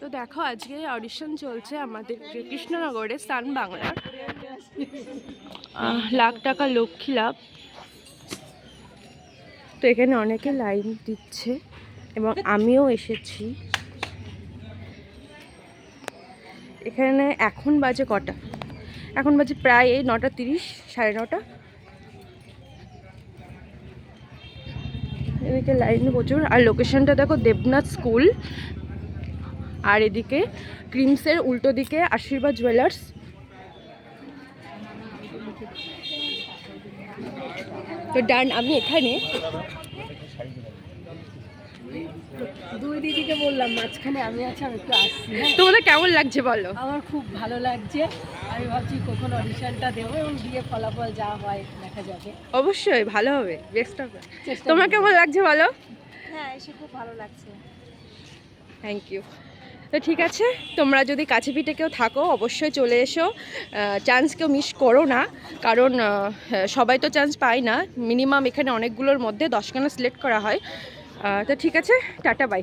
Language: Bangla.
তো দেখো আজকে অডিশন চলছে আমাদের কৃষ্ণনগরে সান বাংলার লাখ টাকা লক্ষ্মী লাভ। তো এখানে অনেকে লাইন দিচ্ছে এবং আমিও এসেছি। এখানে এখন বাজে কটা? এখন বাজে প্রায় এই 9:30, 9:30। এদিকে লাইন প্রচুর। আর লোকেশনটা দেখো, দেবনাথ স্কুল, আর এদিকে ক্রিমসের উল্টো দিকে আশীর্বাদ জুয়েলার্স। তো ডান, আমি এখানে দুই দিদিকে বললাম মাঝখানে আমি আছি, আমি একটু আসছি। তোমাদের কেমন লাগছে বলো? আমার খুব ভালো লাগছে। আমি ভাবছি কখন অডিশনটা দেবো এবং দিয়ে ফলাফল যা হয় দেখা যাবে। অবশ্যই ভালো হবে, বেস্ট হবে। চেষ্টা তোমার করবো। কেমন লাগছে বলো? হ্যাঁ, এসে খুব ভালো লাগছে। Thank you. তো ঠিক আছে, তোমরা যদি কাছে পিঠে কেউ থাকো অবশ্যই চলে এসো। চান্স কেউ মিস করো না, কারণ সবাই তো চান্স পায় না। মিনিমাম এখানে অনেকগুলোর মধ্যে 10খানা সিলেক্ট করা হয়। তো ঠিক আছে, টাটা বাই।